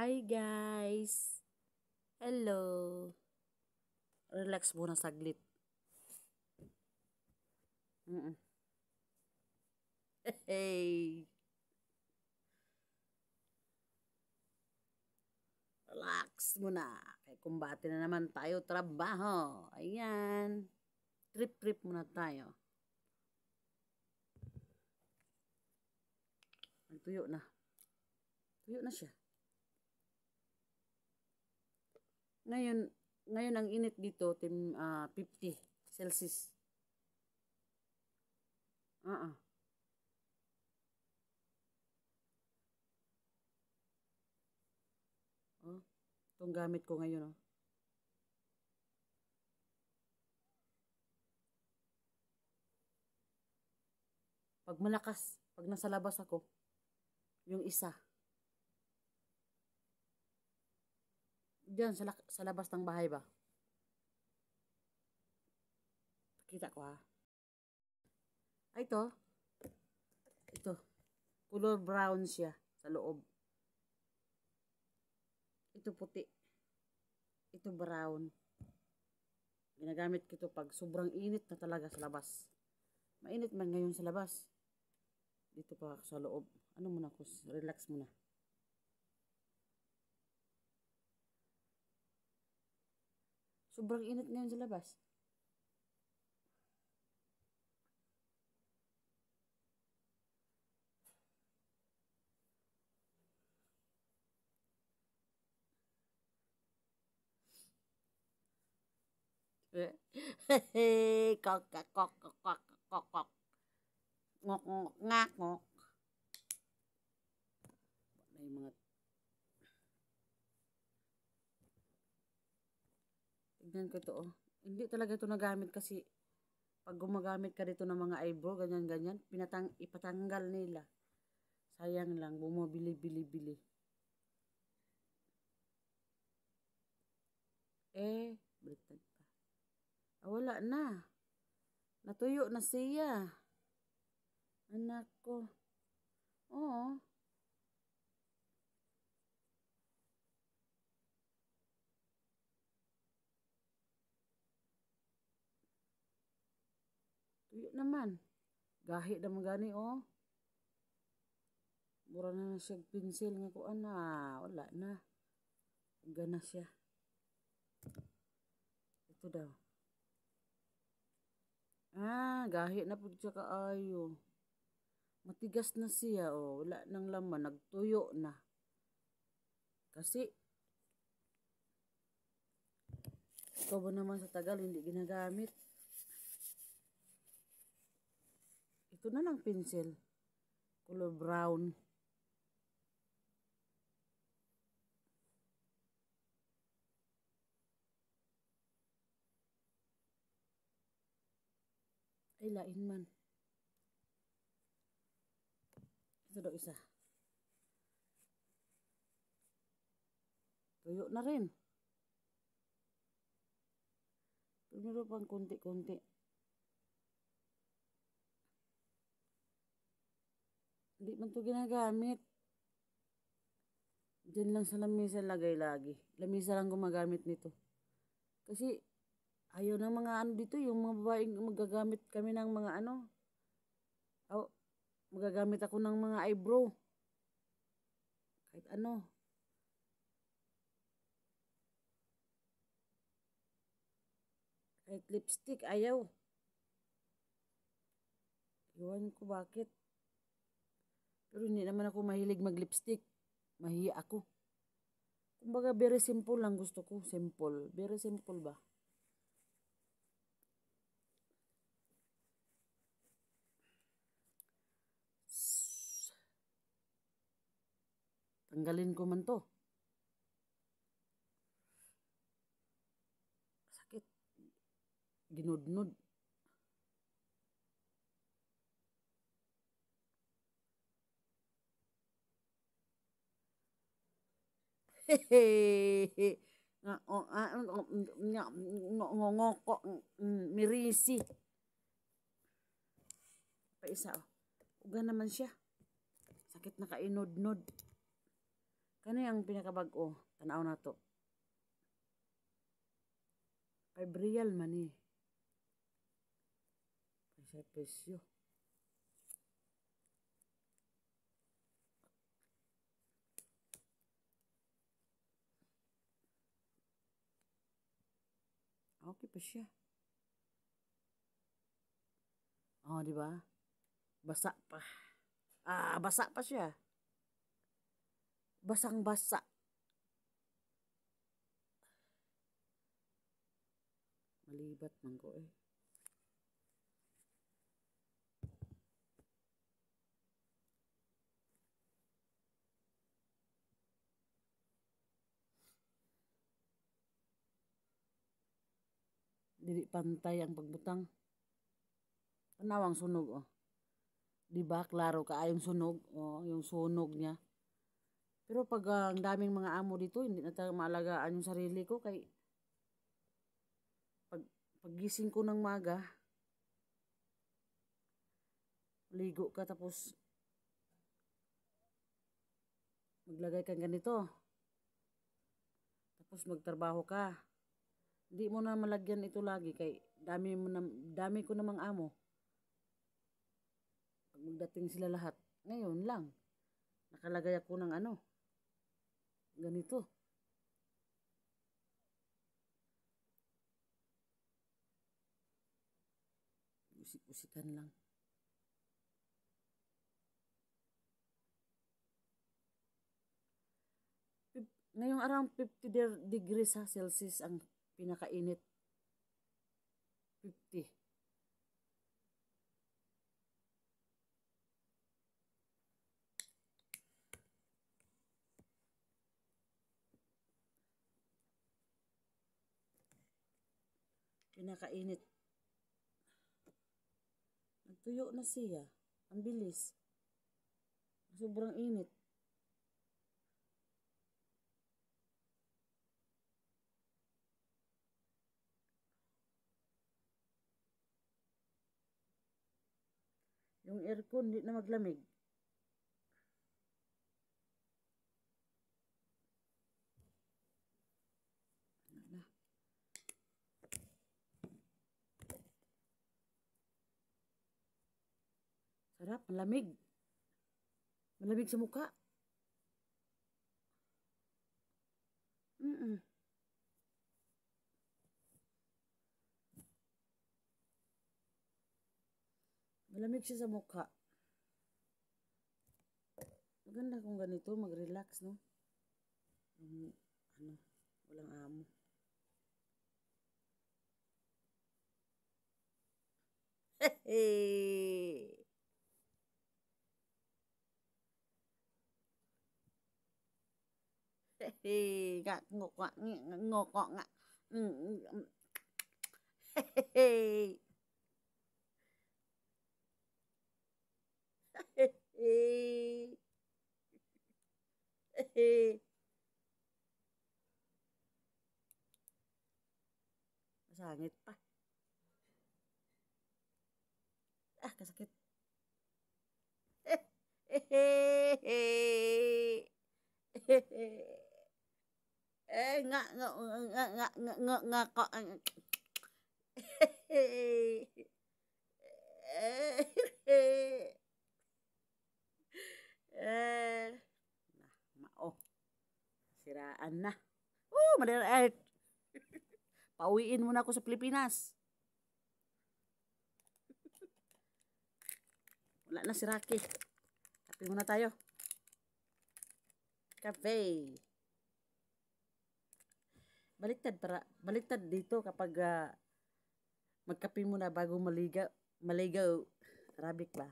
Hi guys! Hello! Relax muna saglit. Hey! Relax muna. Kaya kumbate na naman tayo trabaho. Ayan. Trip-trip muna tayo. Tuyo na. Tuyo na siya. Ngayon ang init dito, 50 Celsius. Oh, itong gamit ko ngayon. Oh. Pag malakas, pag nasa labas ako, yung isa. Diyan sa labas ng bahay ba? Kita ko ha. Ay, ito. Ito. Color brown siya sa loob. Ito puti. Ito brown. Ginagamit ko ito pag sobrang init na talaga sa labas. Mainit man ngayon sa labas. Dito pa ako sa loob. Ano muna ako? Relax muna. Sobrang init ngayon sa labas. Hehehe, kok kok kok kok kok kok. Ngok ngok ngak ngok. May mga tignan ko to. Oh. Hindi talaga ito nagamit kasi pag gumagamit ka dito ng mga eyebrow, ganyan-ganyan, ipatanggal nila. Sayang lang, bumibili-bili-bili. Baliktad pa. Wala na. Natuyo na siya. Anak ko. Oo. Tuyo naman. Gahi naman gani, oh. Mura na siya pencil nga ko, ana. Wala na. Gana siya. Ito daw. Gahi na po siya kaayo. Matigas na siya, oh. Wala nang laman. Nagtuyo na. Kasi, ito ba naman sa tagal, hindi ginagamit. Ito na lang pencil. Color brown. Ay, lain man. Ito daw isa. Tuyo na rin. Meron pang konti-konti. Hindi man ito ginagamit. Diyan lang sa lamisa lagay lagi. Lamisa lang gumagamit nito. Kasi ayaw ng mga ano dito, yung mga babaeng magagamit kami ng mga ano. Magagamit ako ng mga eyebrow. Kahit ano. Kahit lipstick, ayaw. Iwan ko bakit. Pero hindi naman ako mahilig mag-lipstick. Mahiya ako. Kumbaga, very simple lang gusto ko. Simple. Very simple ba? Tanggalin ko man to. Sakit. Ginudnud. Hehehe. Ngongoko. Mirisi. Pa isa. Uga naman siya. Sakit na kainod-nod. Kani ang pinakabag-o, tanaw na to. 5 real man eh. Sa presyo. Okay pa siya. Oh, di ba? Basa pa. Basa pa siya. Basang-basa. Malibat man ko eh. Dili pantay ang pagbutang. Panawang sunog oh. Di ba klaro ka yung sunog, oh, yung sunog niya. Pero pag ang daming mga amo dito, hindi na tayo maalagaan yung sarili ko kay paggising ko ng maga, ligo ka tapos maglagay ka ganito. Tapos magtrabaho ka. Hindi mo na malagyan ito lagi kay dami ko namang amo. Pag magdating sila lahat, ngayon lang nakalagay ako ng ano, ganito. Usik-usikan lang. Ngayong around 50 degrees sa Celsius ang pinakainit. 50. Pinakainit. Nagtuyo na siya. Ang bilis. Sobrang init. Yung aircon, hindi na maglamig. Sarap, malamig. Malamig sa mukha. Mm-mm. Malamig siya sa mukha. Maganda kung ganito, mag-relax, no? Ano, walang amo. Hey! Hey, ngak ngok ngak ngok ngok ngak. Hey. Hey. Hey. Masangit pa. Kasakit. Ngak ngok ngak ngak ngak ngak kok. Mao. Siraan na. Madera Earth. Pauwiin muna ako sa Pilipinas. Wala na si Rocky. Kape muna tayo. Kape. Baliktad dito kapag magkape muna bago maligaw. Arabic ba?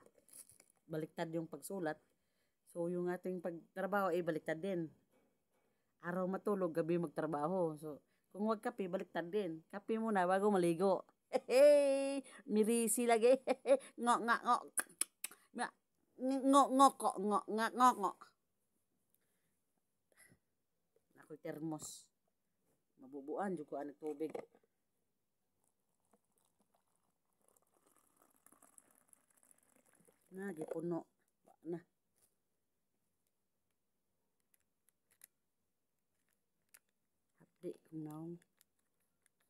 Baliktad yung pagsulat. So yung ating pagtrabaho ay baliktad din. Araw matulog, gabi magtrabaho. So kung magkape, baliktad din. Kape muna bago maligo. Hey, mirisi lagi. Ngok ngok ngok. Ngok ngok ngok ngok ngok ngok. Ako termos. Mabubuan jud ko ang tubig. Na gipuno na. Di, kunaw.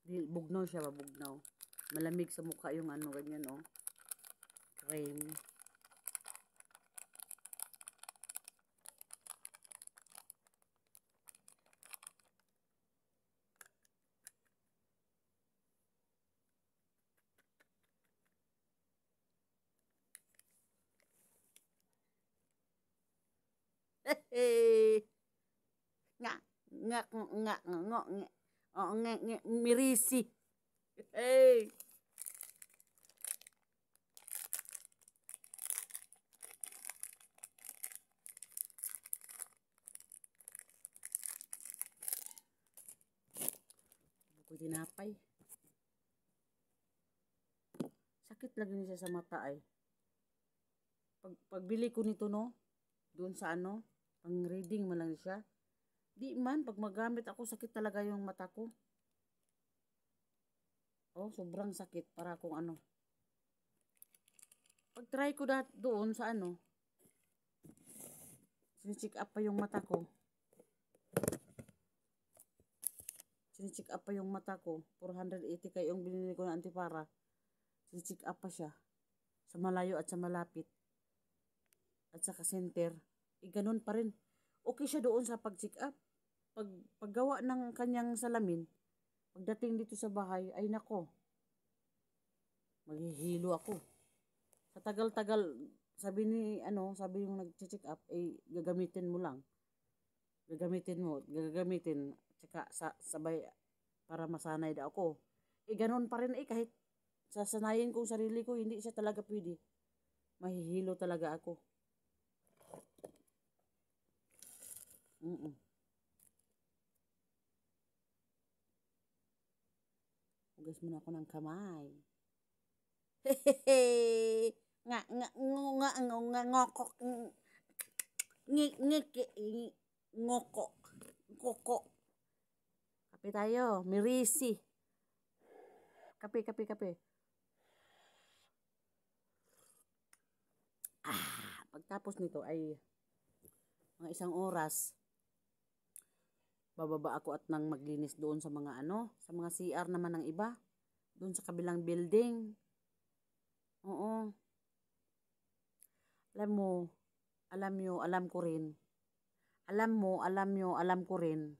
Di, bugnaw siya ba, bugnaw. Malamig sa mukha yung ano, ganyan, oh. Cream. Nga, nga, nga, nga, nga, oh, nga, mirisi. Hey! Ako tinapay. Sakit lagi niya sa mata ay. Pagbili ko nito no, doon sa ano, pang reading mo lang siya. Di man, pag magamit ako, sakit talaga yung mata ko. Oh, sobrang sakit para kung ano. Pag try ko doon sa ano, sinicheck up pa yung mata ko. Sinicheck up pa yung mata ko. 480 kayo yung binili ko na antipara. Sinicheck up pa siya. Sa malayo at sa malapit. At sa center. Ganun pa rin. Okay siya doon sa pag-check up. Paggawa ng kanyang salamin, pagdating dito sa bahay, ay nako, maghihilo ako. Sa tagal-tagal, sabi yung nag-check up, ay gagamitin mo lang. Gagamitin, tsaka sabay, para masanay daw ako. Ganun pa rin kahit sasanayin kong sarili ko, hindi siya talaga pwede. Mahihilo talaga ako. Hugas muna ako ng kamay. Hehehe. Nga, ngoko. Ngoko. Koko. Kape tayo. Mirisi. Kape. Pagtapos nito ay mga 1 oras, bababa ako at nang maglinis doon sa mga sa mga CR naman ng iba. Doon sa kabilang building. Oo. Alam ko rin. Alam ko rin.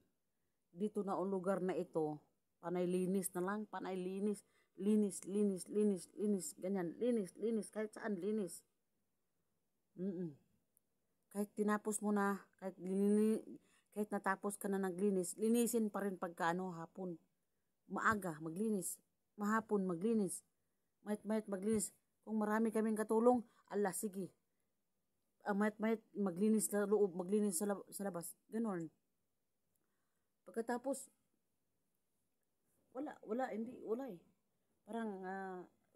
Dito na ang lugar na ito, panay linis na lang, panay linis. Linis. Ganyan, linis. Kahit saan, linis. Kahit tinapos mo na, kahit natapos ka na naglinis, linisin pa rin pagka hapon. Maaga, maglinis. Mahapon, maglinis. Mayat maglinis. Kung marami kaming katulong, sige. Mayat maglinis sa loob, maglinis sa labas. Ganon. Pagkatapos, wala eh. Parang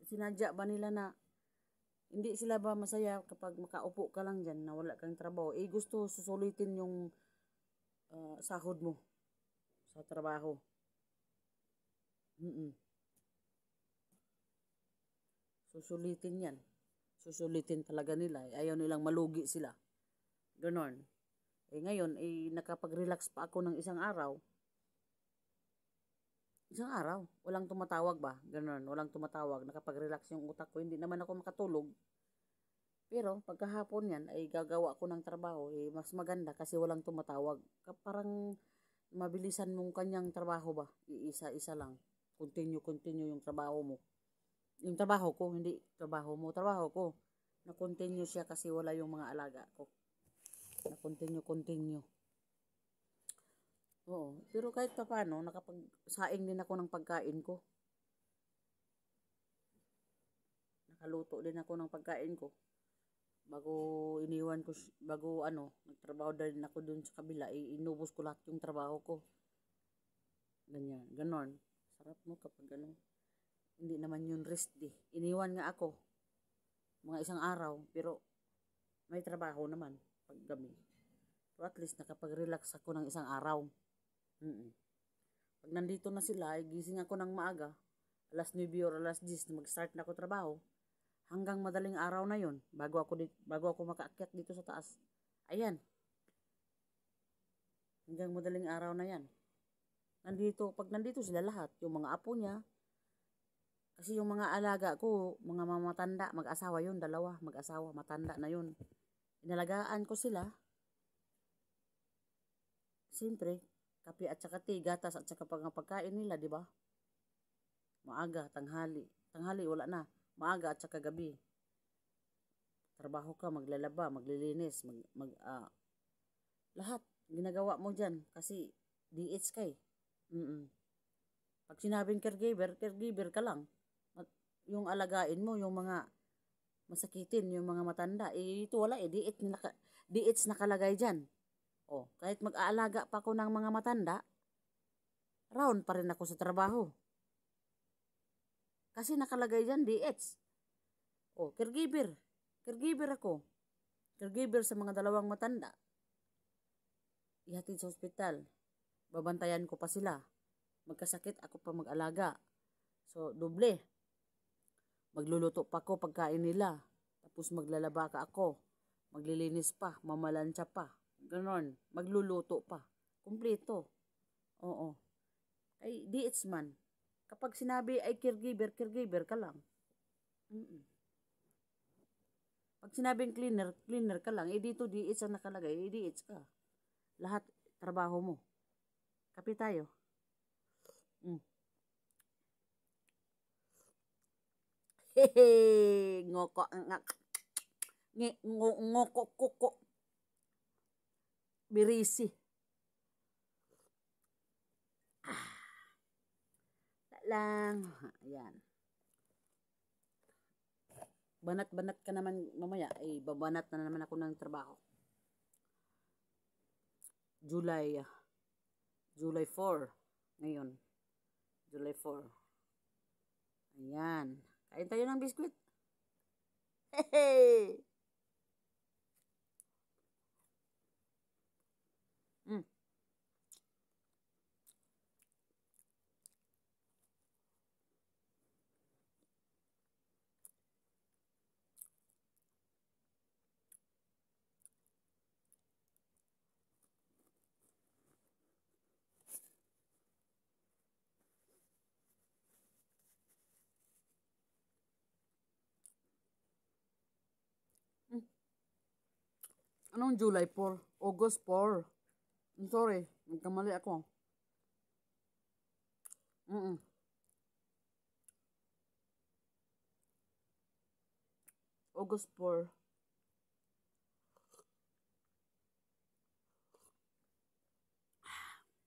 sinadya ba nila na hindi sila ba masaya kapag makaupo ka lang dyan na wala kang trabaho? Gusto susulitin yung sahod mo sa trabaho. Susulitin yan. Susulitin talaga nila. Ayaw nilang malugi sila. Ganon. Ngayon, nakapag-relax pa ako ng 1 araw. 1 araw. Walang tumatawag ba? Ganon. Walang tumatawag. Nakapag-relax yung utak ko. Hindi naman ako makatulog. Pero, pagkahapon yan, ay gagawa ko ng trabaho. Mas maganda kasi walang tumatawag. Parang mabilisan mong kanyang trabaho ba? Iisa-isa lang. Continue yung trabaho mo. Yung trabaho ko, hindi trabaho mo. Trabaho ko. Na-continue siya kasi wala yung mga alaga ko. Na-continue. Oo. Pero kahit pa paano, nakapag-saing din ako ng pagkain ko. Nakaluto din ako ng pagkain ko. Bago nagtrabaho din ako dun sa kabila, inubos ko lahat yung trabaho ko. Ganyan, ganon. Sarap mo kapag hindi naman yun rest day. Iniwan nga ako, mga 1 araw, pero may trabaho naman pag gabi. Pero at least nakapag-relax ako ng 1 araw. Pag nandito na sila, gising ako ng maaga, 9:00 or 10:00 na mag-start na ako trabaho. Hanggang madaling araw na yon bago ako makaakyat dito sa taas. Ayan. Hanggang madaling araw na yan. Pag nandito sila lahat, yung mga apo niya, kasi yung mga alaga ko, mga mamatanda, mag-asawa yun, dalawa, mag-asawa, matanda na yun. Inalagaan ko sila. Siyempre, kape at saka tea, gatas at saka pagkain nila, di ba? Maaga, tanghali. Tanghali, wala na. Maaga at saka gabi. Trabaho ka, maglalaba, maglilinis, lahat. Ginagawa mo dyan kasi DH ka eh. Pag sinabing caregiver, caregiver ka lang. Yung alagain mo, yung mga masakitin, yung mga matanda, eh ito wala eh, DH nakalagay dyan. Oh, kahit mag-aalaga pa ako ng mga matanda, round pa rin ako sa trabaho. Kasi nakalagay dyan, DH. Oh, caregiver. Caregiver ako. Caregiver sa mga dalawang matanda. Ihatid sa ospital. Babantayan ko pa sila. Magkasakit, ako pa mag-alaga. So, doble. Magluluto pa ako pagkain nila. Tapos maglalaba ka ako. Maglilinis pa, mamalansya pa. Ganon. Magluluto pa. Kumpleto. Oo. Ay, DH man. Kapag sinabi ay caregiver, caregiver ka lang. Pag sinabing cleaner, cleaner ka lang. Eh dito DH ang nakalagay, eh DH ka. Lahat trabaho mo. Kape tayo. Hehe, ngoko, ngoko, kuko, birisi. Lang. Ayan. Banat-banat ka naman mamaya. Ay, babanat na naman ako ng trabaho. July 4. Ngayon. July 4. Ayan. Kain tayo ng biskwit. Hehe. Anong July 4? August 4. I'm sorry. Nagkamali ako. August 4.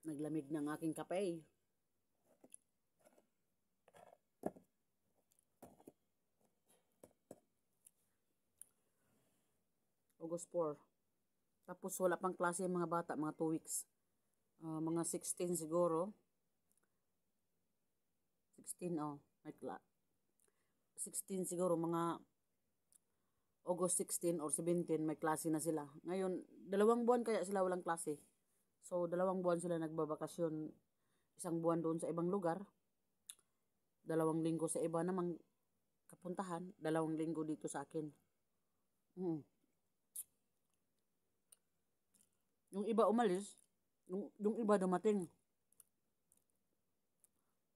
Naglamig ng aking kape. August 4. Tapos wala pang klase yung mga bata, mga 2 weeks. Mga 16 siguro. 16, may 16 siguro, mga August 16 or 17, may klase na sila. Ngayon, 2 buwan kaya sila walang klase. So, 2 buwan sila nagbabakasyon. 1 buwan doon sa ibang lugar. 2 linggo sa iba namang kapuntahan. 2 linggo dito sa akin. Yung iba umalis, yung iba dumating.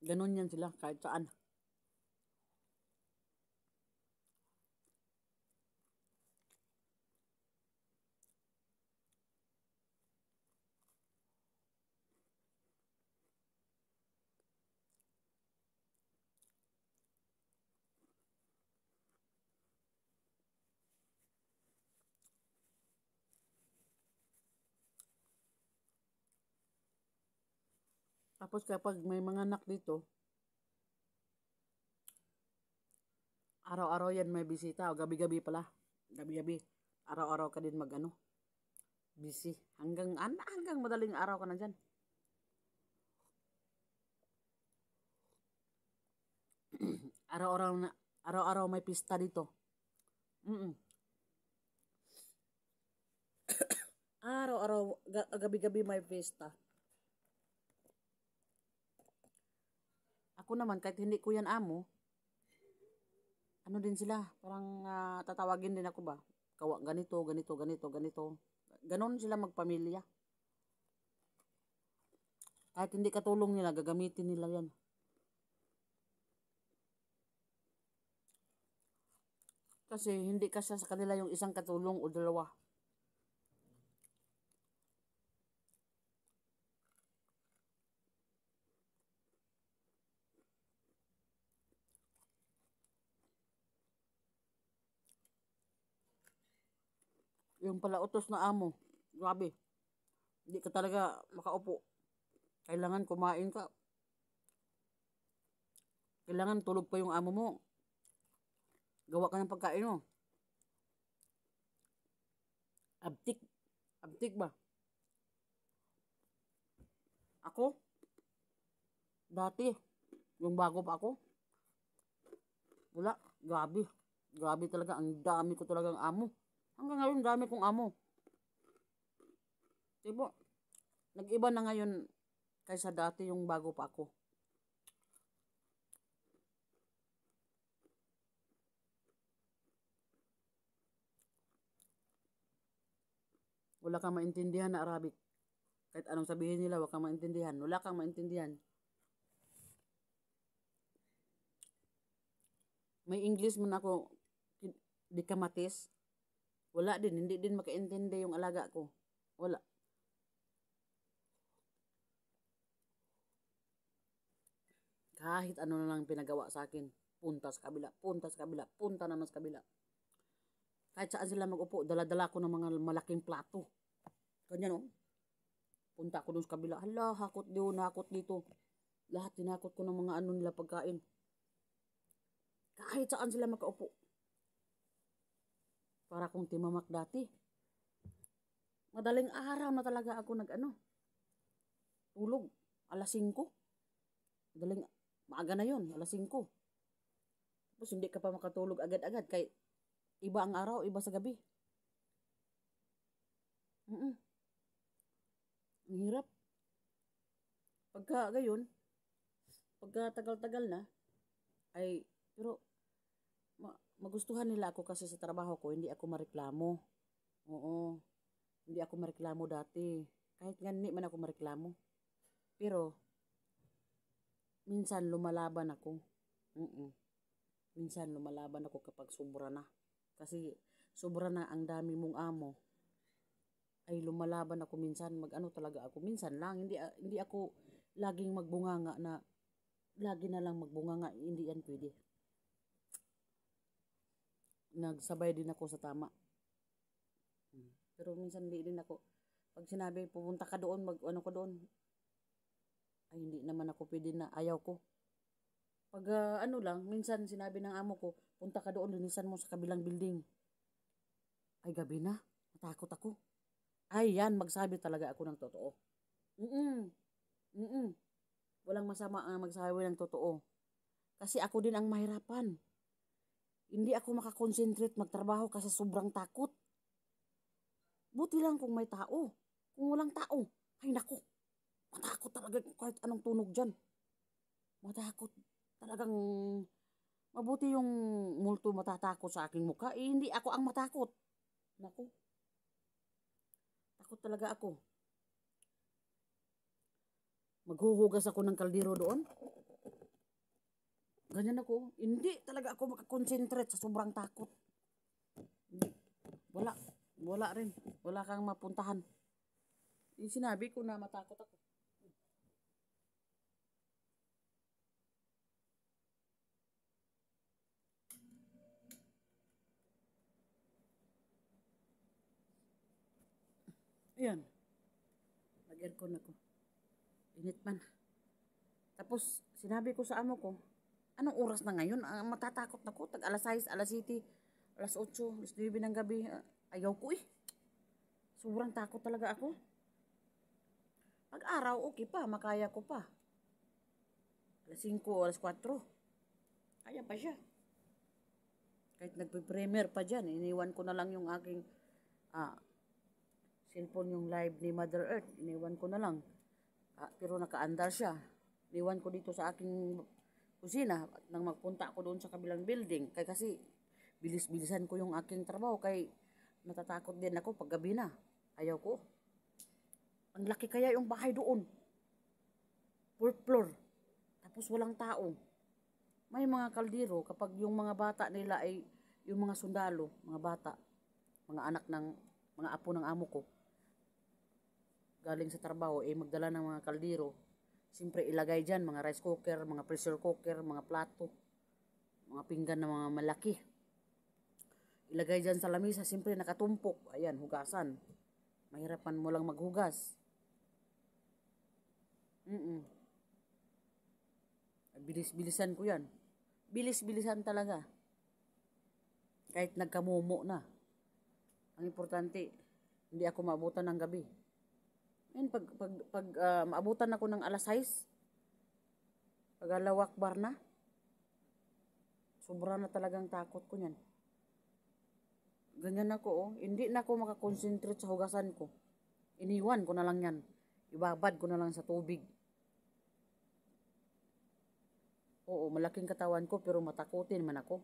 Ganun yan sila kahit saan. Tapos kapag may mga anak dito, araw-araw yan may bisita o gabi-gabi pala. Gabi-gabi. Araw-araw ka din busy. Hanggang madaling araw ka na dyan. Araw-araw may pista dito. Araw-araw, gabi-gabi may pista. Ako naman, kahit hindi ko yan amo, ano din sila, parang tatawagin din ako ba? Ganito, ganito, ganito, ganito. Ganon sila magpamilya. Kahit hindi katulong nila, gagamitin nila yan. Kasi hindi kasya sa kanila yung isang katulong o dalawa. Yung pala utos na amo, grabe. Hindi ka talaga makaupo. Kailangan kumain ka. Kailangan tulog pa yung amo mo. Gawa ka ng pagkain mo. Abtik. Abtik ba? Ako, dati, yung bago pa ako, wala. Grabe. Grabe talaga. Ang dami ko talagang amo. Hanggang ngayon, dami kong amo. Diba? Nag-iba na ngayon kaysa dati yung bago pa ako. Wala kang maintindihan na Arabic. Kahit anong sabihin nila, wala kang maintindihan. Wala kang maintindihan. May English man ako, di kamatis. Wala din, hindi din makaintindi yung alaga ko. Wala. Kahit ano na lang pinagawa sa akin, punta sa kabila, punta sa kabila, punta naman sa kabila. Kahit saan sila mag-upo, dala-dala ko ng mga malaking plato. Ganyan oh. Punta ako dun sa kabila. Hala, hakot doon, hakot dito. Lahat tinakot ko ng mga ano nila pagkain. Kahit saan sila makaupo. Para kong timamak dati. Madaling araw na talaga ako tulog. Alas 5. Madaling, maaga na yun, alas 5. Tapos hindi ka pa makatulog agad-agad. Kay iba ang araw, iba sa gabi. Ang hirap. Pagka gayon, pagka tagal-tagal na, pero magustuhan nila ako kasi sa trabaho ko, hindi ako mareklamo. Oo, hindi ako mareklamo dati. Kahit nga hindi man ako mareklamo. Pero, minsan lumalaban ako. Minsan lumalaban ako kapag sobra na. Kasi sobra na ang dami mong amo. Ay lumalaban ako minsan, talaga ako. Minsan lang, hindi ako laging magbunganga na lagi na lang magbunganga, hindi yan pwede. Nagsabay din ako sa tama. Pero minsan hindi din ako. Pag sinabi, pupunta ka doon, ka doon, ay hindi naman ako pwede na ayaw ko. Pag minsan sinabi ng amo ko, punta ka doon, linisan mo sa kabilang building. Ay gabi na, matakot ako. Ay yan, magsabi talaga ako ng totoo. Walang masama ang magsabi ng totoo. Kasi ako din ang mahirapan. Hindi ako makakonsentrate magtrabaho kasi sobrang takot. Buti lang kung may tao. Kung walang tao, ay naku, matakot talaga kahit anong tunog dyan. Matakot. Talagang mabuti yung multo matatakot sa aking mukha. Hindi ako ang matakot. Naku, takot talaga ako. Maghuhugas ako ng kaldero doon. Ganyan ako. Hindi talaga ako makakonsentrate sa sobrang takot. Wala. Wala rin. Wala kang mapuntahan. Yung sinabi ko na matakot ako. Ayan. Nag-aircon ako. Init man. Tapos, sinabi ko sa amo ko, anong oras na ngayon? Matatakot na ko. Tag alas 6, alas 7, alas 8, alas 9 ng gabi. Ayaw ko eh. Sobrang takot talaga ako. Pag araw, okay pa. Makaya ko pa. Alas 5, alas 4. Kaya pa siya. Kahit nagpe-premiere pa dyan, iniwan ko na lang yung aking cellphone, yung live ni Mother Earth. Iniwan ko na lang. Pero nakaandar siya. Iniwan ko dito sa aking kusina. At nang magpunta ako doon sa kabilang building. Kasi bilis-bilisan ko yung aking trabaho. Kay natatakot din ako pag gabi na. Ayaw ko. Ang laki kaya yung bahay doon. fourth floor. Tapos walang tao. May mga kaldero kapag yung mga bata nila ay yung mga sundalo, mga bata, mga anak ng mga apo ng amo ko, galing sa trabaho, magdala ng mga kaldero. Siyempre ilagay dyan, mga rice cooker, mga pressure cooker, mga plato, mga pinggan na mga malaki. Ilagay dyan sa lamisa, siyempre nakatumpok. Ayan, hugasan. Mahirapan mo lang maghugas. Bilis-bilisan ko yan. Bilis-bilisan talaga. Kahit nagkamumo na. Ang importante, hindi ako maabutan ng gabi. Ngayon, pag maabutan ako ng alas 6, pag alawak bar na, sobra na talagang takot ko niyan. Ganyan ako, oh. Hindi na ako makakonsentrate sa hugasan ko. Iniwan ko na lang yan. Ibabad ko na lang sa tubig. Oo, malaking katawan ko pero matakutin man ako.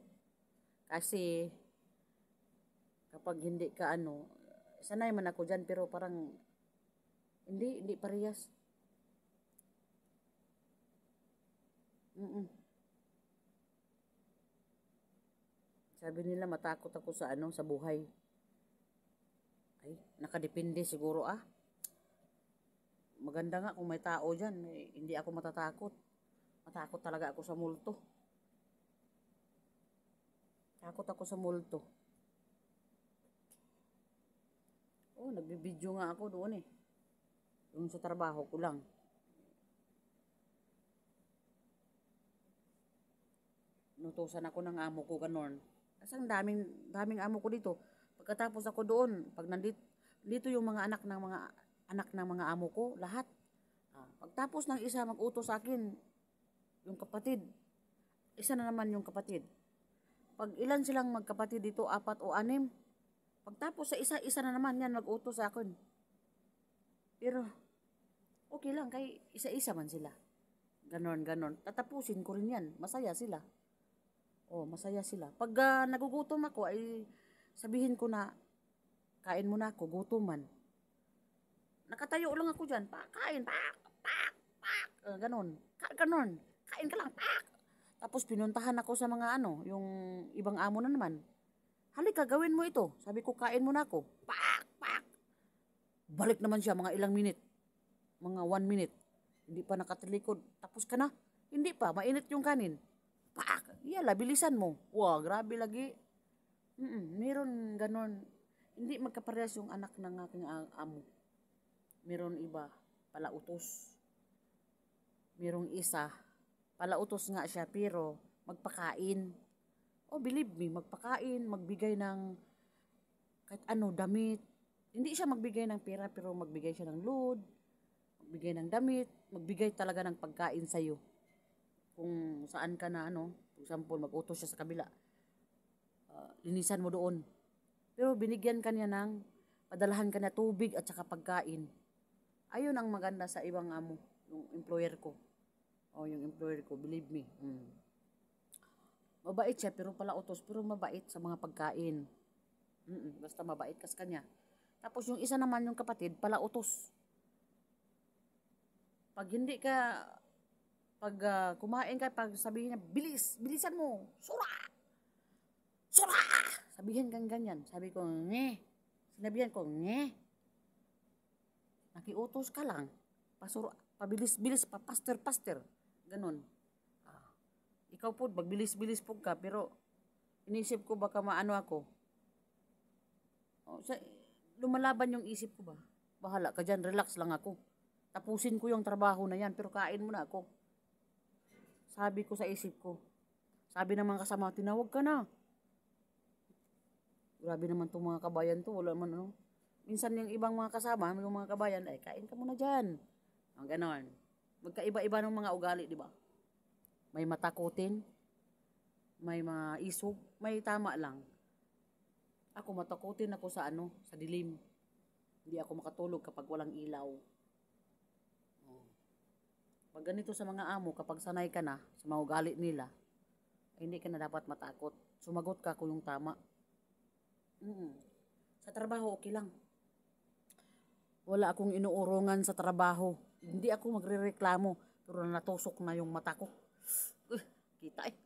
Kasi kapag hindi ka sanay man ako dyan pero parang hindi parehas. Sabi nila matakot ako sa buhay. Ay, nakadepende siguro Maganda nga kung may tao dyan, hindi ako matatakot. Matakot talaga ako sa multo. Takot ako sa multo. Oh, nagbibideo nga ako doon Yung sa trabaho ko lang. Nutusan ako ng amo ko ganon. Kasi ang daming amo ko dito. Pagkatapos ako doon, pag dito yung mga anak ng mga amo ko, lahat. Pagtapos ng isa mag-utos sa akin, yung kapatid, isa na naman yung kapatid. Pag ilan silang magkapatid dito, 4 o 6, pagtapos sa isa na naman yan mag-utos sa akin. Pero, okay lang, kay isa-isa man sila. Ganon. Tatapusin ko rin yan. Masaya sila. Masaya sila. Pag nagugutom ako, ay sabihin ko na, kain mo na ako, gutom man. Nakatayo lang ako dyan, kain, pak. Ganon. Kain ka lang, pak. Tapos pinuntahan ako sa mga yung ibang amo na naman. Halika, gawin mo ito. Sabi ko, kain mo na ako. Pak. Balik naman siya, mga ilang minute. Mga 1 minute. Hindi pa nakatalikod. Tapos ka na. Hindi pa, mainit yung kanin. Pak! Yala, bilisan mo. Wow, grabe lagi. Meron ganon. Hindi magkaparehas yung anak ng aking amo. Meron iba, palautos. Merong isa, palautos nga siya, pero magpakain. Believe me, magpakain, magbigay ng kahit damit. Hindi siya magbigay ng pera, pero magbigay siya ng load, magbigay ng damit, magbigay talaga ng pagkain sa'yo. Kung saan ka na, for example, mag-utos siya sa kabila, linisan mo doon. Pero binigyan ka niya padalahan ka na tubig at saka pagkain. Ayun ang maganda sa ibang amo, yung employer ko. Yung employer ko, believe me. Mabait siya, pero palautos, pero mabait sa mga pagkain. Basta mabait ka sa kanya. Tapos yung isa naman, yung kapatid, palautos. Pag hindi ka, kumain ka, pag sabihin niya, bilisan mo, sura! Sabihin kang ganyan. Sabi ko, sinabihan ko, nakiutos ka lang. Pabilis-bilis, paster. Ganon. Ikaw po, magbilis-bilis po ka, pero inisip ko baka maano ako. Lumalaban yung isip ko ba? Bahala ka dyan, relax lang ako. Tapusin ko yung trabaho na yan, pero kain mo na ako. Sabi ko sa isip ko. Sabi ng mga kasama, tinawag ka na. Grabe naman itong mga kabayan to, wala man Minsan yung ibang mga kasama, yung mga kabayan, kain ka muna dyan. Ganon. Magkaiba-iba ng mga ugali, di ba? May matakutin, may maisog, may tama lang. Ako matakutin ako sa dilim. Hindi ako makatulog kapag walang ilaw. Pag ganito sa mga amo, kapag sanay ka na sa mga ugali nila, hindi ka na dapat matakot. Sumagot ka kung yung tama. Sa trabaho, okay lang. Wala akong inuurungan sa trabaho. Hindi ako magrereklamo. Pero natusok na yung mata ko. Kita eh.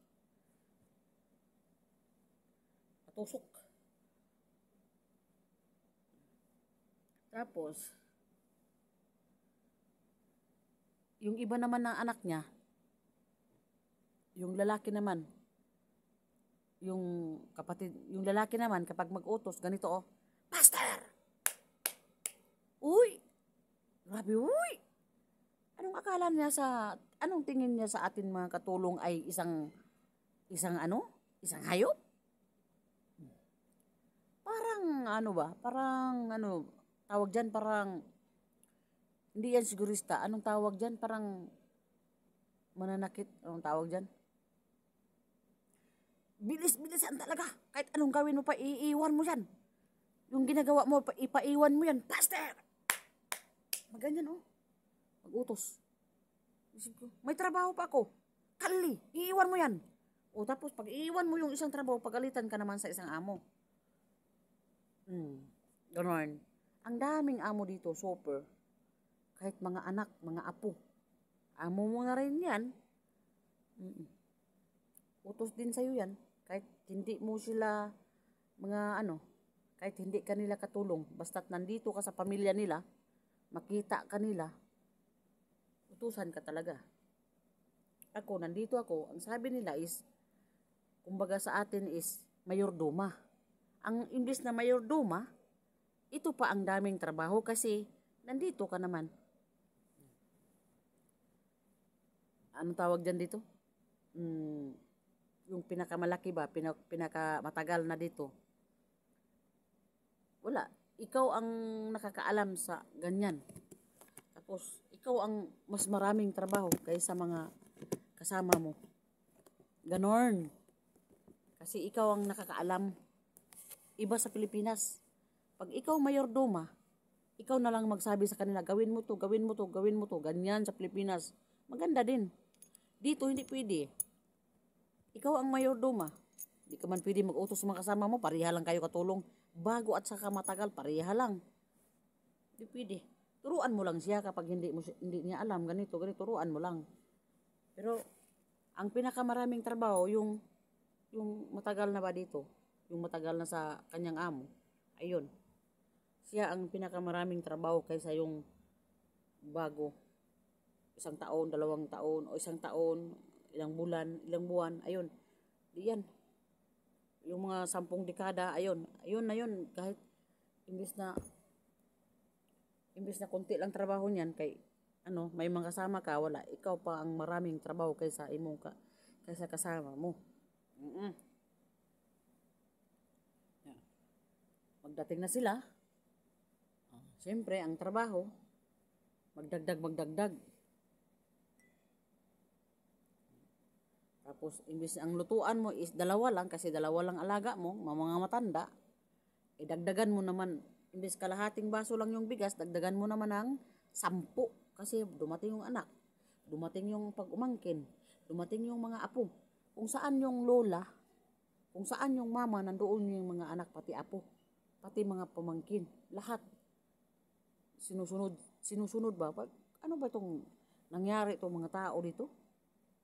Natusok. Tapos, yung iba naman ng anak niya, yung lalaki naman, yung kapatid, yung lalaki naman kapag mag-utos, ganito oh, Pastor! Uy! Grabe, uy! Anong akala niya anong tingin niya sa atin mga katulong ay isang hayop? Parang tawag dyan, parang, hindi yan sigurista, anong tawag dyan, parang, mananakit, anong tawag dyan? Bilis-bilisan talaga, kahit anong gawin mo pa, iiwan mo yan. Yung ginagawa mo, ipaiwan mo yan, Pastor! Maganyan oh, mag-utos. Isip ko, may trabaho pa ako, kali, iiwan mo yan. O tapos, pag iiwan mo yung isang trabaho, pagalitan ka naman sa isang amo. Ganon. Ang daming amo dito, super. Kahit mga anak, mga apo. Amo mo na rin yan. Utos din sa'yo yan. Kahit hindi mo sila, kahit hindi ka nila katulong. Basta't nandito ka sa pamilya nila, makita ka nila, utusan ka talaga. Nandito ako, ang sabi nila is, kumbaga sa atin is, mayordoma. Ang imbis na mayordoma, ito pa ang daming trabaho kasi nandito ka naman. Anong tawag dyan dito? Yung pinakamalaki ba, pinakamatagal na dito. Wala. Ikaw ang nakakaalam sa ganyan. Tapos, ikaw ang mas maraming trabaho kaysa mga kasama mo. Ganon. Kasi ikaw ang nakakaalam. Iba sa Pilipinas. Pag ikaw mayordoma, ikaw na lang magsabi sa kanila, gawin mo to, gawin mo to, gawin mo to. Ganyan sa Pilipinas. Maganda din. Dito hindi pwede. Ikaw ang mayordoma. Hindi ka man pwede mag-utos sa mga kasama mo, pareha lang kayo katulong. Bago at saka matagal, pareha lang. Hindi pwede. Turuan mo lang siya kapag hindi niya alam, ganito, turuan mo lang. Pero, ang pinakamaraming trabaho, yung matagal na ba dito, yung matagal na sa kanyang amo, ayun. Siya ang pinakamaraming trabaho kaysa yung bago. 1 taon, 2 taon, o 1 taon, ilang buwan, ayun. Di yan. Yung mga 10 dekada, ayun na yun. Kahit imbis na konti lang trabaho niyan, may mga kasama ka, wala. Ikaw pa ang maraming trabaho kaysa kasama mo. Magdating na sila. Siyempre, ang trabaho, magdagdag. Tapos, imbis ang lutuan mo is 2 lang, kasi 2 lang alaga mo, mga matanda, dagdagan mo naman, imbis kalahating baso lang yung bigas, dagdagan mo naman ng 10. Kasi dumating yung anak, dumating yung pag-umangkin, dumating yung mga apo. Kung saan yung lola, kung saan yung mama, nandoon yung mga anak, pati apo, pati mga pamangkin, lahat. Sinusunod ba? Ano ba itong nangyari itong mga tao dito?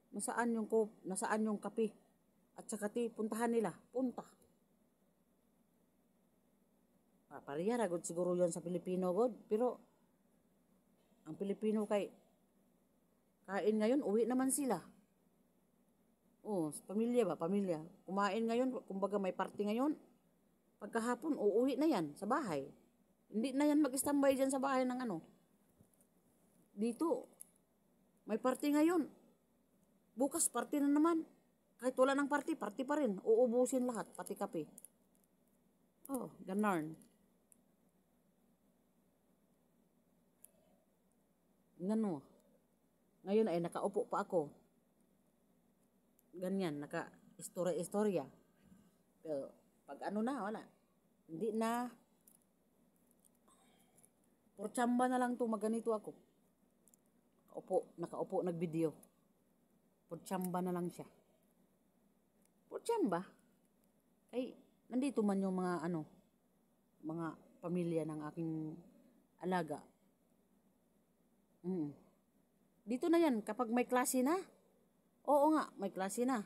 Nasaan yung kape? At saka puntahan nila. Punta. Pareha ragod siguro yan sa Pilipino, God. Pero, ang Pilipino kain ngayon, uwi naman sila. Pamilya. Kumain ngayon, kumbaga may party ngayon. Pagkahapon, uuwi na yan sa bahay. Hindi na yan mag-standby dyan sa bahay ng dito. May party ngayon. Bukas, party na naman. Kahit wala ng party pa rin. Uubusin lahat, pati kape. Ganon. Ngano. Ngayon ay nakaupo pa ako. Ganyan, naka-istorya. Pero, pag wala. Hindi na. Por tsamba na lang maganito ako. Nakaupo, nag-video. Por tsamba na lang siya. Por tsamba. Nandito man yung mga pamilya ng aking alaga. Dito na yan, kapag may klase na. Oo nga, may klase na.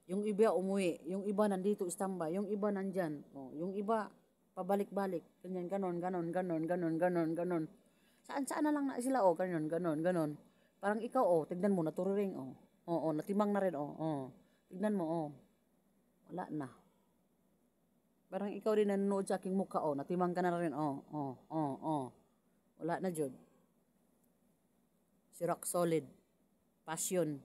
Yung iba umuwi, yung iba nandito standby, yung iba nandyan. Oh, yung iba pabalik-balik. Ganyan, ganon, ganon, ganon, ganon, ganon, ganon. Saan-saan na lang na sila, oh, ganon, ganon, ganon. Parang ikaw, oh, tignan mo, natururing, oh. Oo, natimang na rin, oh, oh. Tignan mo, oh. Wala na. Parang ikaw rin nanonood sa aking mukha, oh. Natimang ka na rin, oh, oh, oh, oh. Wala na, Jod. Si Rock Solid. Passion.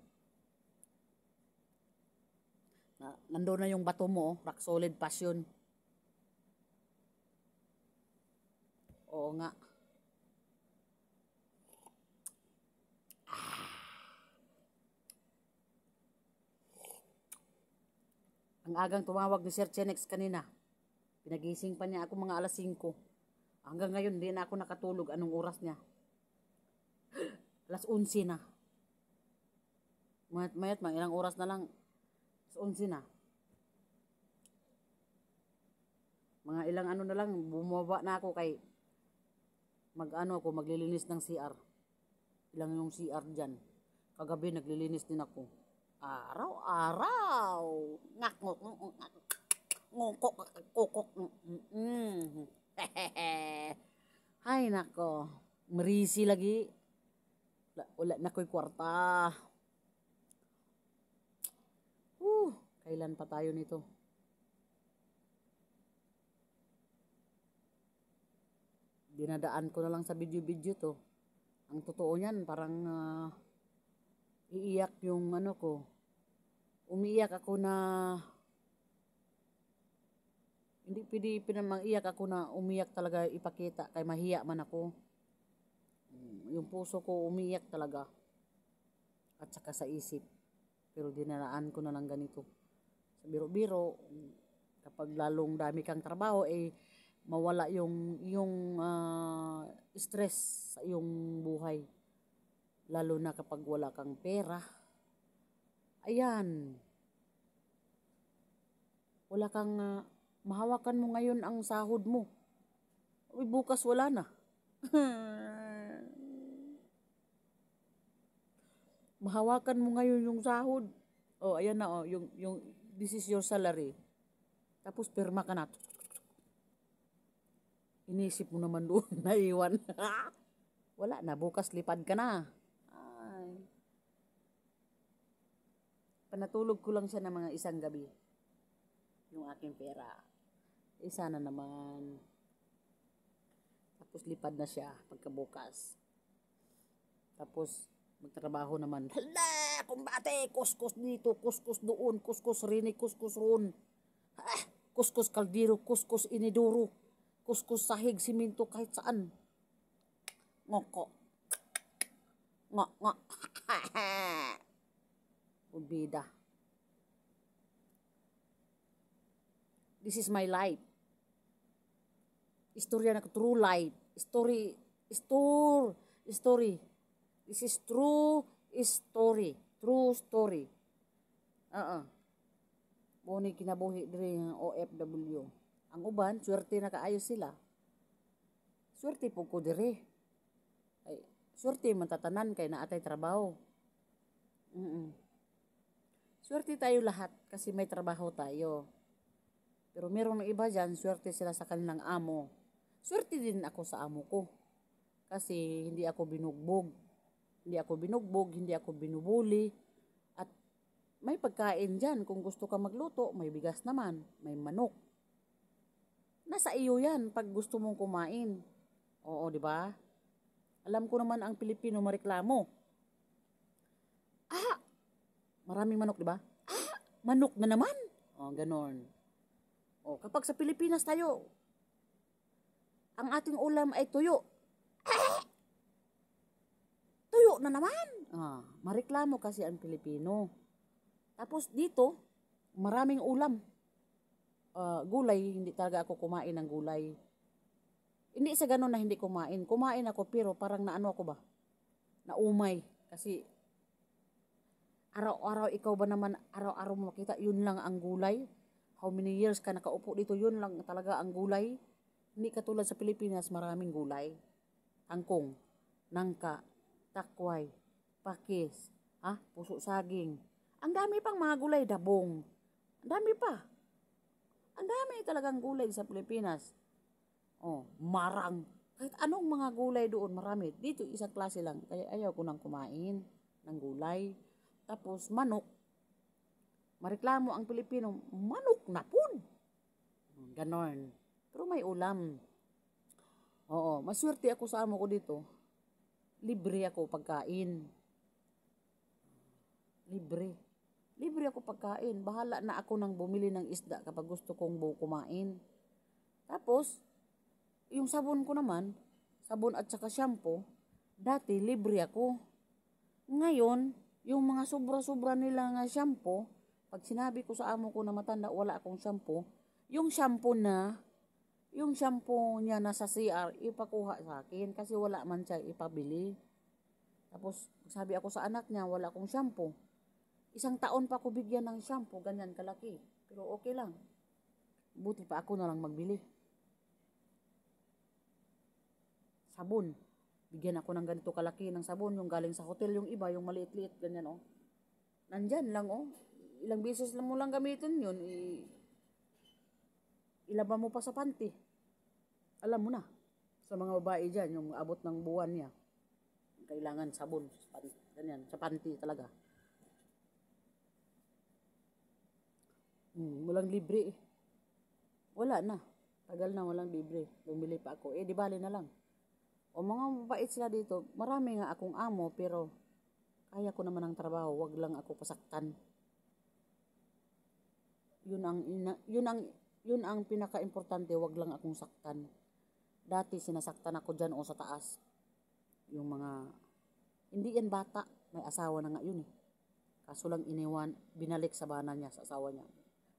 Nandun na yung bato mo, oh. Rock Solid, passion. Oo nga. Ang agang tumawag ni Sir Chenex kanina. Pinagising pa niya ako mga alas 5. Hanggang ngayon, di na ako nakatulog. Anong oras niya? Alas 11 na. Mayat, ilang oras na lang. Alas 11 na. Mga ilang ano na lang, bumaba na ako kay maglilinis ng CR. Ilang yung CR dyan. Kagabi, naglilinis din ako. Araw-araw. Ngak-ngok. Ngokok. Ay, nako. Marisi lagi. Wala na ko'y kwarta. Kailan pa tayo nito? Dinadaan ko na lang sa video-video to. Ang totoo niyan, parang iiyak yung ano ko. Umiiyak ako na hindi pwede pinamang iyak ako na umiyak talaga ipakita kay mahiya man ako. Yung puso ko umiyak talaga. At saka sa isip. Pero dinaraan ko na lang ganito. Sa biro-biro, kapag lalong dami kang trabaho, mawala yung stress sa iyong buhay. Lalo na kapag wala kang pera. Ayan. Wala kang mahawakan mo ngayon ang sahod mo. Bukas wala na. Mahawakan mo ngayon yung sahod. Oh, ayan na, oh, yung this is your salary. Tapos pirma ka na. Inisip mo naman doon, naiwan. Wala na, bukas lipad ka na. Ay. Panatulog ko lang siya ng mga isang gabi. Yung aking pera. Isa na naman. Tapos lipad na siya pagkabukas. Tapos magtrabaho naman. Hala, kumbate, kuskus dito, kuskus doon, kuskus rini, kuskus roon. Kuskus kaldero, kuskus iniduro, kuskus sahig, siminto, kahit saan. Ngoko. Ngok. Ubida. This is my life. Istorya na ko, true life. Story. This is true story. True story. Buni kinabuhi diri ng OFW. Ang uban, swerte na kaayo sila. Swerte po ko diri. Ay, swerte man tatanan kay naatay trabaho. Swerte tayo lahat kasi may trabaho tayo. Pero meron ng iba dyan, swerte sila sa kanilang amo. Swerte din ako sa amo ko. Kasi hindi ako binugbog. Hindi ako binubuli. At may pagkain dyan. Kung gusto ka magluto, may bigas naman. May manok. Nasa iyo yan pag gusto mong kumain. Oo, di ba? Alam ko naman ang Pilipino mareklamo. Maraming manok, di ba? Manok na naman. Ganon. Kapag sa Pilipinas tayo, ang ating ulam ay tuyo. Tuyo na naman. Mareklamo kasi ang Pilipino. Tapos dito, maraming ulam. Gulay, hindi talaga ako kumain ng gulay. Hindi sa ganun na hindi kumain. Kumain ako pero parang naano ako ba? Naumay. Kasi araw-araw ikaw ba naman, araw-araw mo makita, yun lang ang gulay. How many years ka nakaupo dito, yun lang talaga ang gulay. Hindi katulad sa Pilipinas, maraming gulay. Kangkong, nangka, takway, pakis, puso saging. Ang dami pang mga gulay, dabong. Ang dami pa. Ang dami talagang gulay sa Pilipinas. Marang. Kahit anong mga gulay doon, marami. Dito, isang klase lang. Kaya ayaw ko nang kumain ng gulay. Tapos, manok. Mareklamo ang Pilipino, manok na pun. Ganon. Pero may ulam. Oo, maswerte ako sa amo ko dito. Libre ako pagkain. Libre. Libre ako pagkain. Bahala na ako nang bumili ng isda kapag gusto kong kumain. Tapos, yung sabon ko naman, sabon at saka shampoo, dati libre ako. Ngayon, yung mga sobra-sobra nila nga shampoo, pag sinabi ko sa amo ko na matanda, wala akong shampoo, yung shampoo niya nasa CR, ipakuha sa akin kasi wala man siya ipabili. Tapos, sabi ako sa anak niya, wala akong shampoo. 1 taon pa ako bigyan ng shampoo, ganyan kalaki. Pero okay lang. Buti pa ako na lang magbili. Sabon. Bigyan ako ng ganito kalaki ng sabon, yung galing sa hotel, yung iba, yung maliit-liit, ganyan Nandyan lang Ilang beses lang mo lang gamitin yun, ilaba mo pa sa panty. Alam mo na, sa mga babae dyan, yung abot ng buwan niya, kailangan sabon, ganyan, sa panty talaga. Walang libre eh. Wala na. Tagal na walang libre. Bumili pa ako. Di bali na lang. Mga mabait sila dito. Marami nga akong amo, pero kaya ko naman ang trabaho. Wag lang ako pasaktan. Yun ang pinaka-importante. Wag lang akong saktan. Dati sinasaktan ako dyan sa taas. Yung mga, hindi yan bata. May asawa na nga yun eh. Kaso lang binalik sa bana niya, sa asawa niya.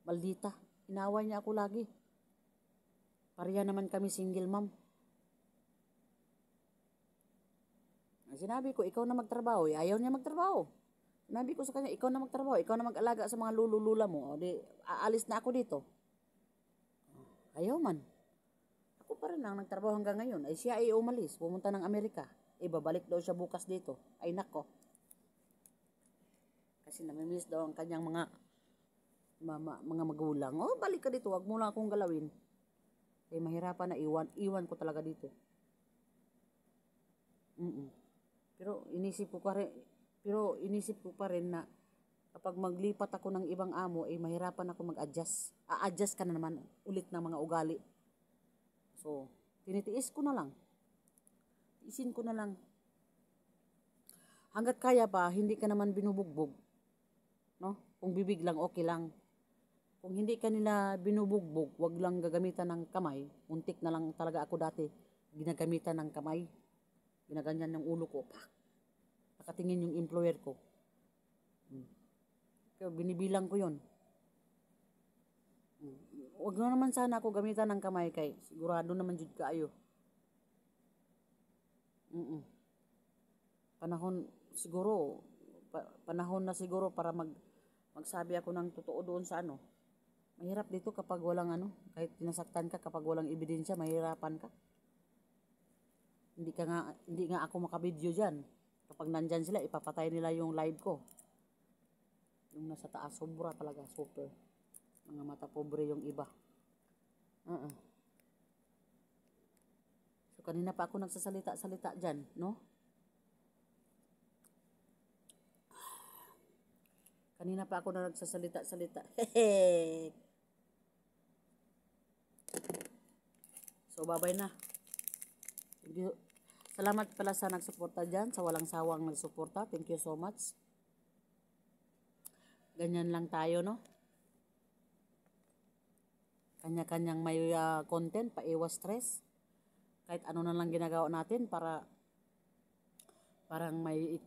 Maldita. Inaway niya ako lagi. Pareha naman kami single mom. Sinabi ko, ikaw na magtrabaho. Ayaw niya magtrabaho. Sinabi ko sa kanya, ikaw na magtrabaho. Ikaw na mag-alaga sa mga lulula mo. Aalis na ako dito. Ayaw man. Ako pa rin lang nagtrabaho hanggang ngayon. Ay siya ay umalis. Pumunta ng Amerika. Babalik daw siya bukas dito. Ay nako. Kasi namimiss daw ang kanyang mga magulang. Balik ka dito. Wag mo lang akong galawin. Mahirapan na iwan ko talaga dito. Pero inisip ko pa rin na kapag maglipat ako ng ibang amo, mahirapan ako mag-adjust. A-adjust ka na naman ulit ng mga ugali. So, tinitiis ko na lang. Isin ko na lang. Hanggat kaya pa, hindi ka naman binubugbog. No? Kung bibig lang, okay lang. Kung hindi ka nila binubugbog, wag lang gagamitan ng kamay. Muntik na lang talaga ako dati. Ginagamitan ng kamay. Ginaganyan ng ulo ko. Nakatingin yung employer ko. Kaya binibilang ko yun. Wag na naman sana ako gamitan ng kamay kay sigurado naman jud kaayo. Panahon na siguro para magsabi ako ng totoo doon sa Mahirap dito kapag walang kahit tinasaktan ka, kapag walang ebidensya, mahirapan ka. Hindi nga ako makabidyo dyan. Kapag nandyan sila, ipapatay nila yung live ko. Yung nasa taas, sobra talaga, super. Mga mata pobre yung iba. So, kanina pa ako nagsasalita-salita dyan, no? Kanina pa ako nagsasalita-salita. Hehe! So, bye-bye na. Thank you. Salamat pala sa nagsuporta dyan, sa walang sawang nagsuporta. Thank you so much. Ganyan lang tayo, no? Kanya-kanyang may content, paiwas stress. Kahit ano na lang ginagawa natin para parang may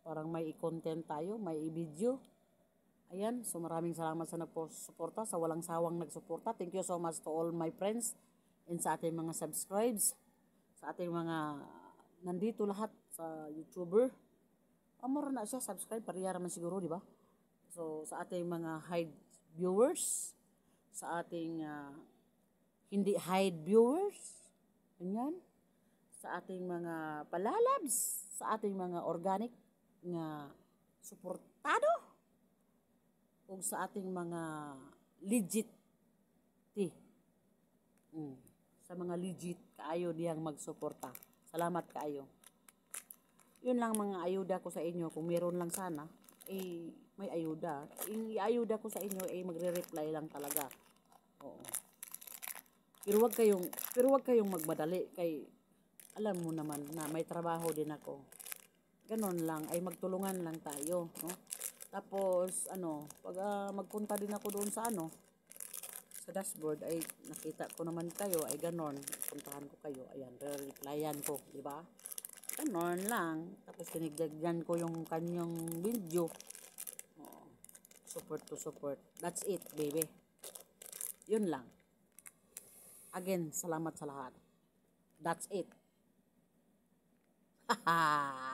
parang may i-content tayo, may i-video. Ayan, so maraming salamat sa nagsuporta, sa walang sawang nagsuporta. Thank you so much to all my friends and sa ating mga subscribes, sa ating mga nandito lahat sa YouTuber. Amor na siya, subscribe, pariya naman siguro, di ba? So, sa ating mga hide viewers, sa ating hindi hide viewers, ganyan. sa ating mga palalabs, sa ating mga organic nga suportado ug sa ating mga legit sa mga legit kaayo diyang magsuporta. Salamat kaayo. Yun lang mga ayuda ko sa inyo. Kung meron lang sana, may ayuda. Yung ayuda ko sa inyo, magre-reply lang talaga. Oo. Pero wag kayong magmadali kay alam mo naman na may trabaho din ako. Ganon lang, ay magtulungan lang tayo, no? Tapos pag magpunta din ako doon sa sa dashboard ay nakita ko naman kayo ay ganon, puntahan ko kayo, ayan, re-replyan ko, di ba? Ganon lang. Tapos tinigyan ko yung kanyang video. Oh, support to support. That's it, baby. Yun lang. Again, salamat sa lahat. That's it. Haha.